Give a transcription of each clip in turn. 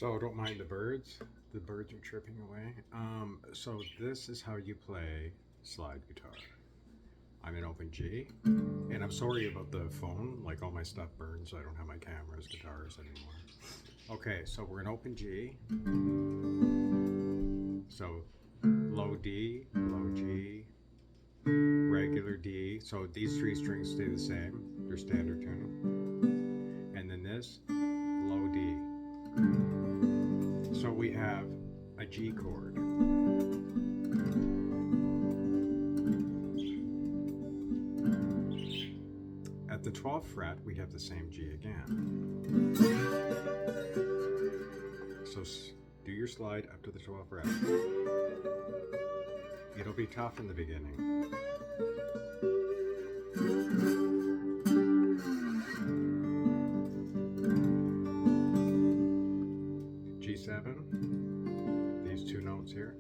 So don't mind the birds. The birds are chirping away. So this is how you play slide guitar. I'm in open G, and I'm sorry about the phone. Like all my stuff burned, so I don't have my cameras, guitars anymore. Okay, so we're in open G. So low D, low G, regular D. So these three strings stay the same. They're standard tuning. And then this, low D. So we have a G chord. At the 12th fret, we have the same G again. So do your slide up to the 12th fret. It'll be tough in the beginning. G7, these two notes here.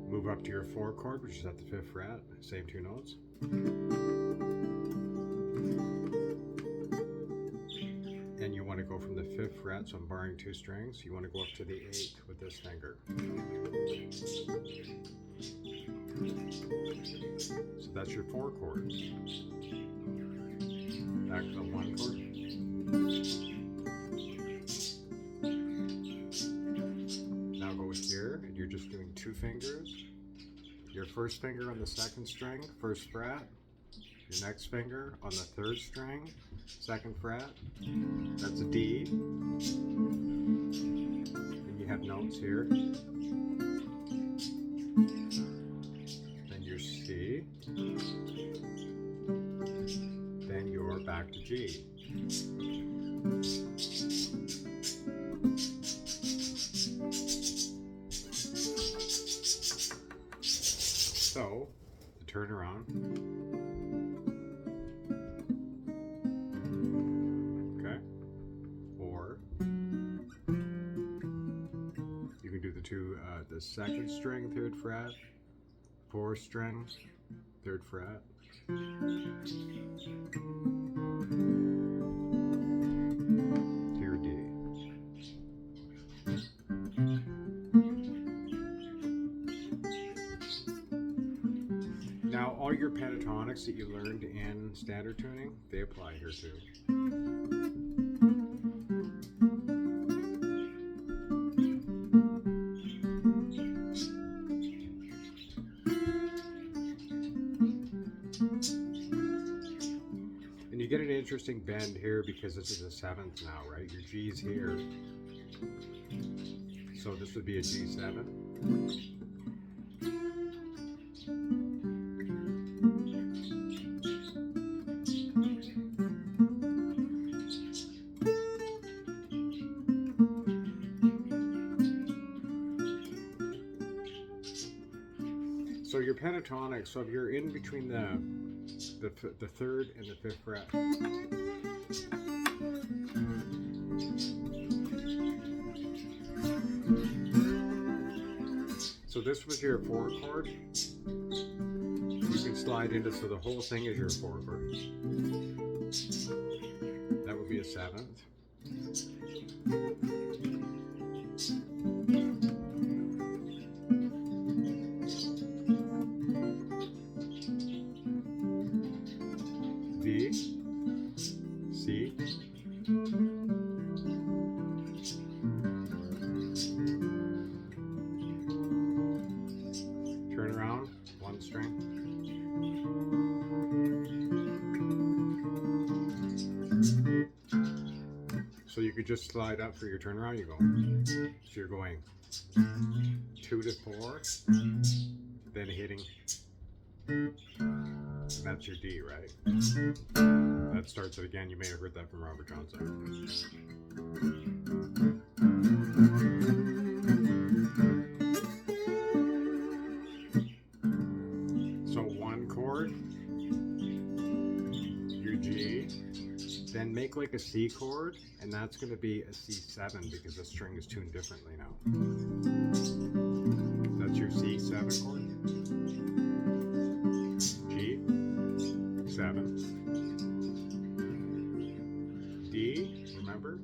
Move up to your 4 chord, which is at the 5th fret, same two notes. And you want to go from the 5th fret, so I'm barring 2 strings, you want to go up to the 8th with this finger. So that's your 4 chord. Back to the 1 chord. Now go here, and you're just doing 2 fingers. Your first finger on the 2nd string, 1st fret. Your next finger on the 3rd string, 2nd fret. That's a D. And you have notes here. Then your C. Then you're back to G. So, to turn around. Okay. Or you can do the 2nd string, 3rd fret, 4th string, 3rd fret. To your D. Now, all your pentatonics that you learned in standard tuning, they apply here too. And you get an interesting bend here because this is a 7th now, right? Your G's here. So this would be a G7. So your pentatonic, so if you're in between the 3rd and the 5th fret. So this was your 4 chord. You can slide into, so the whole thing is your 4 chord. That would be a 7th. D, C, turn around, 1 string, so you could just slide up for your turnaround, you go, so you're going 2 to 4, then hitting. That's your D, right? That starts it again. You may have heard that from Robert Johnson. So 1 chord, your G, then make like a C chord, and that's going to be a C7 because the string is tuned differently now. That's your C7 chord. G, 7. D, remember?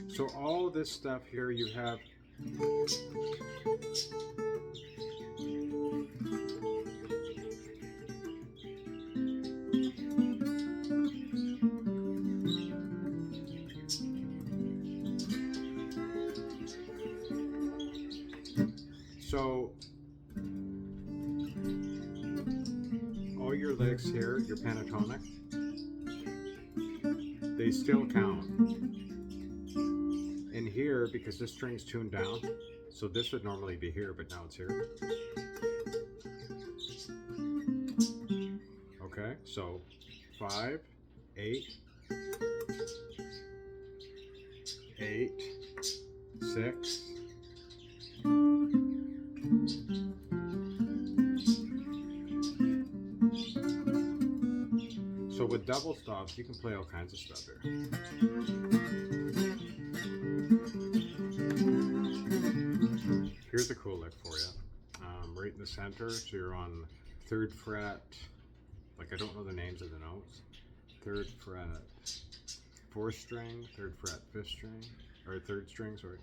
So all this stuff here you have so all your licks here, your pentatonic, they still count. And here, because this string's tuned down, so this would normally be here, but now it's here. Okay, so 5, 8, 8, 6. So with double stops, you can play all kinds of stuff here. Here's a cool lick for you. Right in the center, so you're on 3rd fret, like I don't know the names of the notes. 3rd fret, 4th string, 3rd fret, 5th string, or 3rd string, sorry.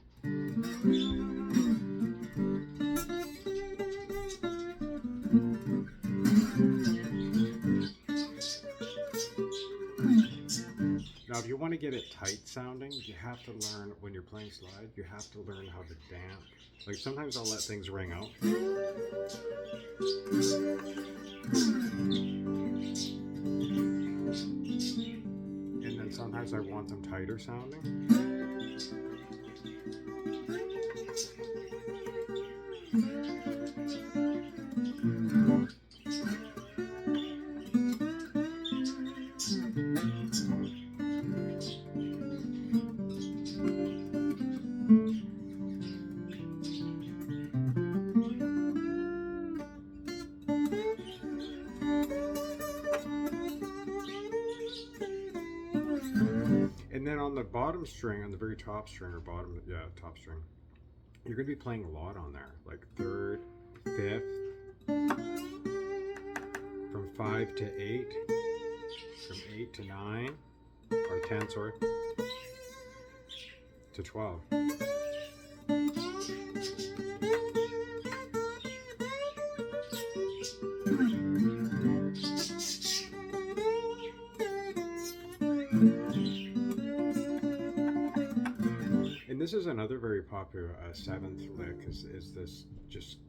Now, if you want to get it tight sounding, you have to learn, when you're playing slide, you have to learn how to damp. Like sometimes I'll let things ring out. And then sometimes I want them tighter sounding. And then on the bottom string, on the very top string, or bottom, yeah, top string, you're going to be playing a lot on there, like 3rd, 5th, from 5 to 8, from 8 to 9, or 10, sorry, to 12. And this is another very popular 7th lick, is this just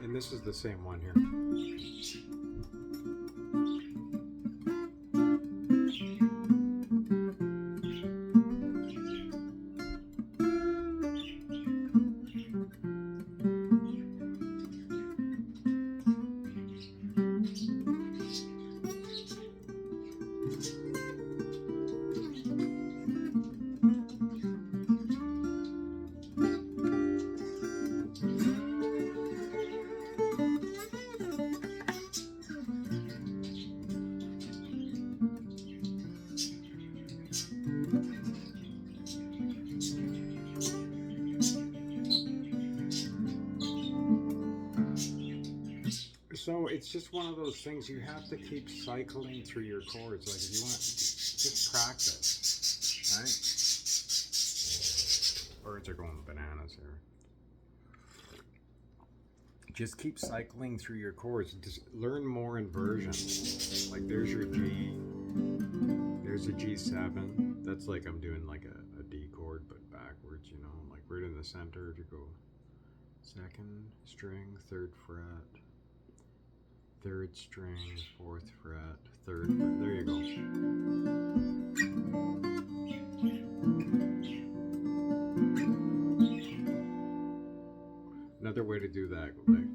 and this is the same one here. So it's just one of those things, you have to keep cycling through your chords. Like if you want, just practice, right? Birds are going bananas here. Just keep cycling through your chords. Just learn more inversions. Like there's your G, there's a G7. That's like I'm doing like a D chord, but backwards, you know, like right in the center to go 2nd string, 3rd fret, 3rd string, 4th fret, 3rd fret. There you go. Another way to do that, go like.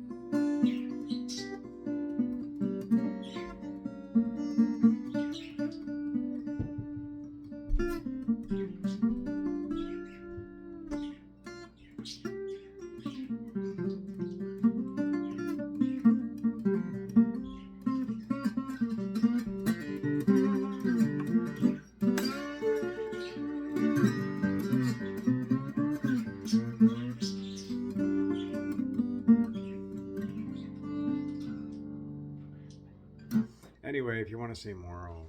Anyway, if you want to see more, I'll